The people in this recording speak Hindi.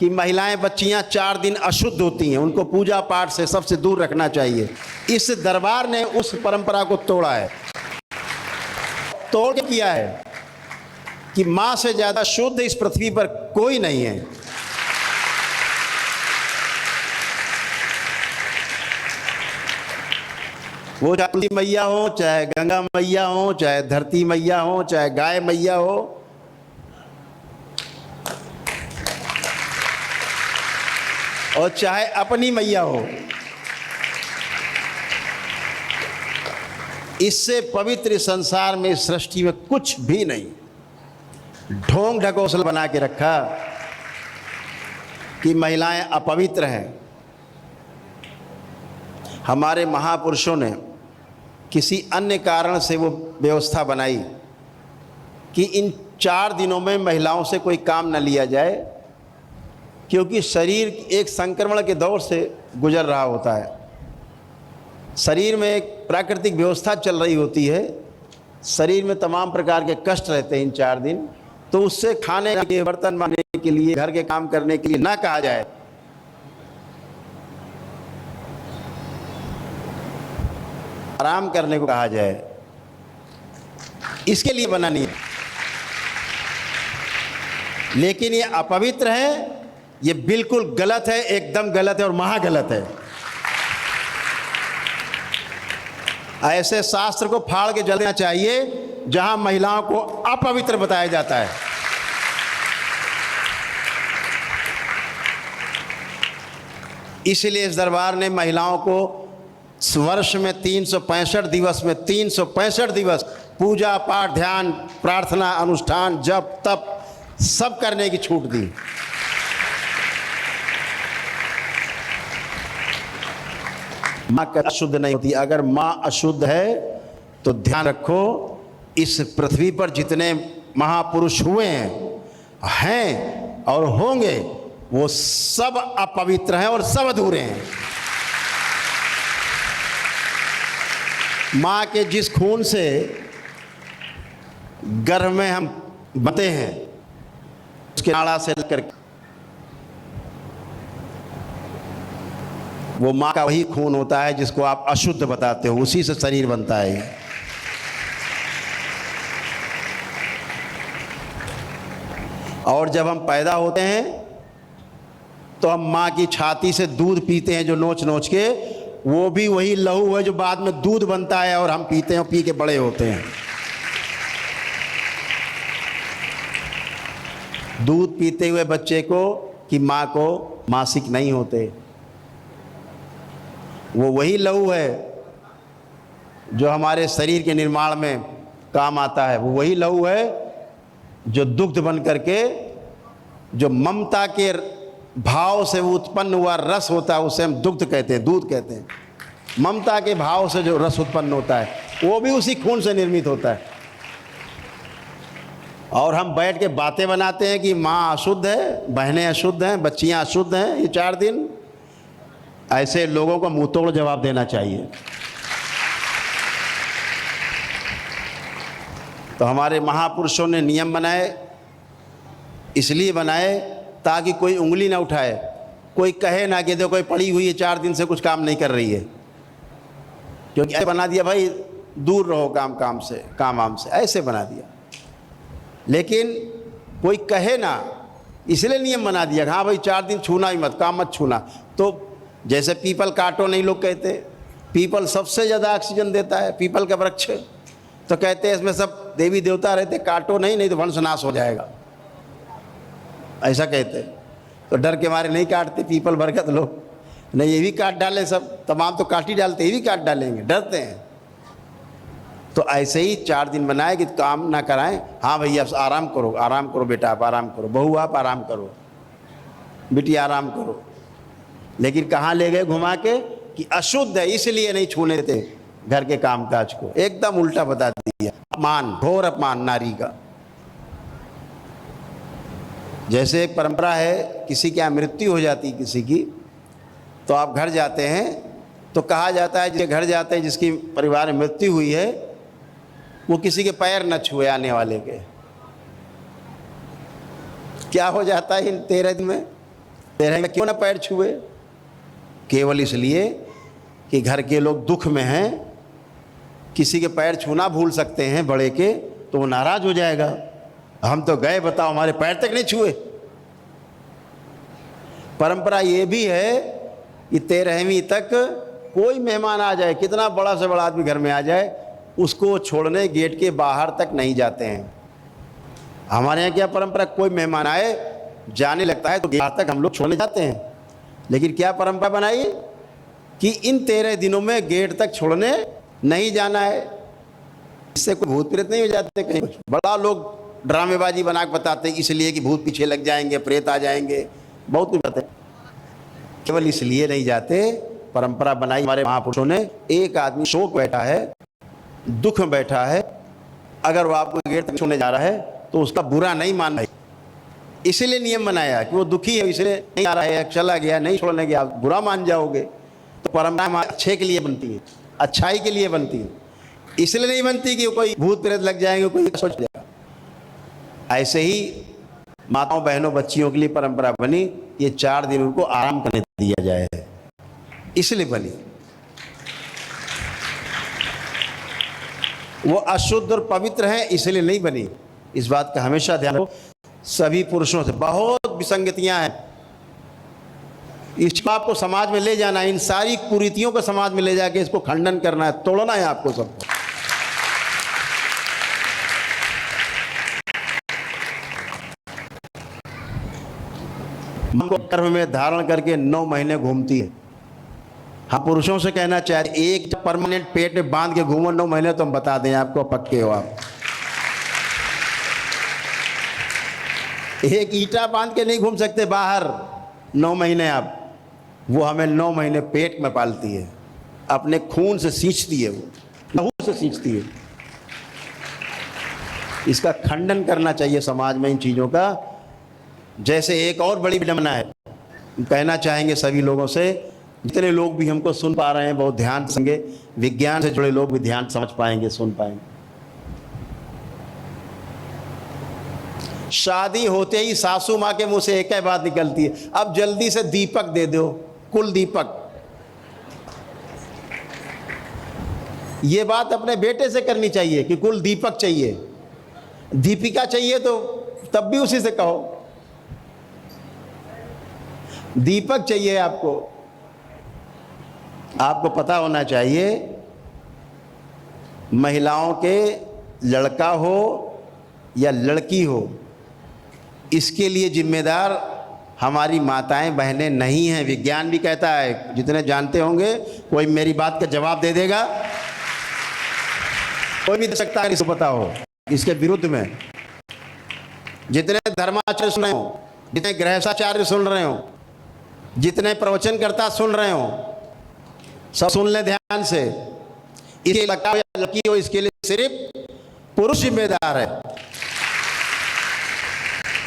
कि महिलाएं बच्चियां 4 दिन अशुद्ध होती हैं, उनको पूजा पाठ से सबसे दूर रखना चाहिए। इस दरबार ने उस परंपरा को तोड़ा है। तोड़ के किया है कि मां से ज्यादा शुद्ध इस पृथ्वी पर कोई नहीं है। वो चाहे तुलसी मैया हो, चाहे गंगा मैया हो, चाहे धरती मैया हो, चाहे गाय मैया हो, और चाहे अपनी मैया हो, इससे पवित्र संसार में, सृष्टि में कुछ भी नहीं। ढोंग ढकोसला बना के रखा कि महिलाएं अपवित्र हैं। हमारे महापुरुषों ने किसी अन्य कारण से वो व्यवस्था बनाई कि इन 4 दिनों में महिलाओं से कोई काम न लिया जाए, क्योंकि शरीर एक संक्रमण के दौर से गुजर रहा होता है। शरीर में एक प्राकृतिक व्यवस्था चल रही होती है, शरीर में तमाम प्रकार के कष्ट रहते हैं इन 4 दिन। तो उससे खाने के, बर्तन मांजने के लिए, घर के काम करने के लिए ना कहा जाए। आराम करने को कहा जाए, इसके लिए बना नहीं है। लेकिन ये अपवित्र है, ये बिल्कुल गलत है, एकदम गलत है और महागलत है। ऐसे शास्त्र को फाड़ के जल देना चाहिए जहां महिलाओं को अपवित्र बताया जाता है। इसलिए इस दरबार ने महिलाओं को वर्ष में 365 दिवस में 365 दिवस पूजा पाठ, ध्यान, प्रार्थना, अनुष्ठान, जप, तप सब करने की छूट दी। मां अशुद्ध नहीं होती। अगर मां अशुद्ध है तो ध्यान रखो, इस पृथ्वी पर जितने महापुरुष हुए हैं और होंगे, वो सब अपवित्र हैं और सब अधूरे हैं। मां के जिस खून से गर्भ में हम बनते हैं, उसके नाड़ा से लेकर वो मां का वही खून होता है जिसको आप अशुद्ध बताते हो, उसी से शरीर बनता है। और जब हम पैदा होते हैं तो हम मां की छाती से दूध पीते हैं, जो नोच नोच के, वो भी वही लहू है जो बाद में दूध बनता है और हम पीते हैं, पी के बड़े होते हैं। दूध पीते हुए बच्चे को कि मां को मासिक नहीं होते, वो वही लहू है जो हमारे शरीर के निर्माण में काम आता है। वो वही लहू है जो दुग्ध बन करके, जो ममता के भाव से उत्पन्न हुआ रस होता है, उसे हम दुग्ध कहते हैं, दूध कहते हैं। ममता के भाव से जो रस उत्पन्न होता है, वो भी उसी खून से निर्मित होता है। और हम बैठ के बातें बनाते हैं कि माँ अशुद्ध है, बहनें अशुद्ध हैं, बच्चियां अशुद्ध हैं। ये 4 दिन ऐसे लोगों को मुंह तोड़ जवाब देना चाहिए। तो हमारे महापुरुषों ने नियम बनाए, इसलिए बनाए ताकि कोई उंगली ना उठाए, कोई कहे ना कि देखो कोई पड़ी हुई है 4 दिन से कुछ काम नहीं कर रही है, क्योंकि ऐसे बना दिया भाई दूर रहो काम से, काम वाम से, ऐसे बना दिया। लेकिन कोई कहे ना, इसलिए नियम बना दिया, हाँ भाई 4 दिन छूना ही मत, काम मत छूना। तो जैसे पीपल काटो नहीं लोग कहते, पीपल सबसे ज़्यादा ऑक्सीजन देता है, पीपल का वृक्ष, तो कहते हैं इसमें सब देवी देवता रहते, काटो नहीं तो वंशनाश हो जाएगा, ऐसा कहते हैं। तो डर के मारे नहीं काटते पीपल बरगद लोग, नहीं ये भी काट डाले, सब तमाम तो काट ही डालते, ये भी काट डालेंगे, डरते हैं। तो ऐसे ही 4 दिन बनाए कि काम ना कराएं। हाँ भैया आराम करो बेटा, आप आराम करो, बहू आप आराम करो, बेटी आराम करो। लेकिन कहाँ ले गए घुमा के कि अशुद्ध है इसलिए नहीं छूने देते घर के कामकाज को। एकदम उल्टा बता दिया। अपमान, घोर अपमान नारी का। जैसे एक परंपरा है, किसी के यहाँ मृत्यु हो जाती किसी की, तो आप घर जाते हैं तो कहा जाता है जिसके घर जाते हैं जिसकी परिवार में मृत्यु हुई है, वो किसी के पैर न छुए आने वाले के। क्या हो जाता है इन 13 दिन में? तेरह में क्यों ना पैर छुए? केवल इसलिए कि घर के लोग दुख में हैं, किसी के पैर छूना भूल सकते हैं बड़े के, तो वो नाराज हो जाएगा। हम तो गए, बताओ, हमारे पैर तक नहीं छुए। परंपरा ये भी है कि 13वीं तक कोई मेहमान आ जाए, कितना बड़ा से बड़ा आदमी घर में आ जाए, उसको छोड़ने गेट के बाहर तक नहीं जाते हैं। हमारे यहाँ क्या परंपरा, कोई मेहमान आए, जाने लगता है तो गेट तक हम लोग छोड़ने जाते हैं। लेकिन क्या परंपरा बनाई कि इन 13 दिनों में गेट तक छोड़ने नहीं जाना है। इससे कोई भूत प्रेत नहीं हो जाते कहीं? बड़ा लोग ड्रामेबाजी बना के बताते हैं, इसलिए कि भूत पीछे लग जाएंगे, प्रेत आ जाएंगे, बहुत कुछ बताते। केवल इसलिए नहीं जाते, परंपरा बनाई हमारे महापुरुषों ने। एक आदमी शोक बैठा है, दुख में बैठा है, अगर वो आपको गेट तक छोड़ने जा रहा है तो उसका बुरा नहीं मानना है। इसलिए नियम बनाया कि वो दुखी है, इसलिए नहीं आ रहा है, चला गया, नहीं छोड़ने गया, आप बुरा मान जाओगे। तो परंपरा अच्छे के लिए बनती है, अच्छाई के लिए बनती है, इसलिए नहीं बनती कि कोई भूत प्रेत लग जाएंगे, कोई सोच जाएगा। ऐसे ही माताओं, बहनों, बच्चियों के लिए परंपरा बनी, ये 4 दिन उनको आराम करने दिया जाए, इसलिए बनी। वो अशुद्ध और पवित्र हैं, इसलिए नहीं बनी। इस बात का हमेशा ध्यान रखो। सभी पुरुषों से बहुत विसंगतियां हैं, इसको आपको समाज में ले जाना है, इन सारी कुरीतियों को समाज में ले जाके इसको खंडन करना है, तोड़ना है आपको सबको। गर्भ में धारण करके 9 महीने घूमती है। हम पुरुषों से कहना चाहते, एक परमानेंट पेट में बांध के घूमो 9 महीने, तो हम बता दें आपको, पक्के हो आप। एक ईंटा बांध के नहीं घूम सकते बाहर 9 महीने आप। वो हमें 9 महीने पेट में पालती है, अपने खून से सींचती है, वो लहू से सींचती है। इसका खंडन करना चाहिए समाज में इन चीज़ों का। जैसे एक और बड़ी विडंबना है, कहना चाहेंगे सभी लोगों से, जितने लोग भी हमको सुन पा रहे हैं बहुत ध्यान से, विज्ञान से जुड़े लोग भी ध्यान समझ पाएंगे, सुन पाएंगे। शादी होते ही सासू माँ के मुंह से एक ही बात निकलती है, अब जल्दी से दीपक दे दो, कुल दीपक। ये बात अपने बेटे से करनी चाहिए कि कुल दीपक चाहिए, दीपिका चाहिए तो तब भी उसी से कहो, दीपक चाहिए आपको। आपको पता होना चाहिए, महिलाओं के लड़का हो या लड़की हो, इसके लिए जिम्मेदार हमारी माताएं बहनें नहीं हैं। विज्ञान भी कहता है, जितने जानते होंगे, कोई मेरी बात का जवाब दे देगा? कोई भी दे सकता है, इसको पता हो। इसके विरुद्ध में जितने धर्माचार्य सुन रहे हो, जितने गृहस्थाचार्य सुन रहे हो, जितने प्रवचनकर्ता सुन रहे हो, सब सुन ले ध्यान से। इसके लड़का हो या लड़की हो, इसके लिए सिर्फ पुरुष जिम्मेदार है।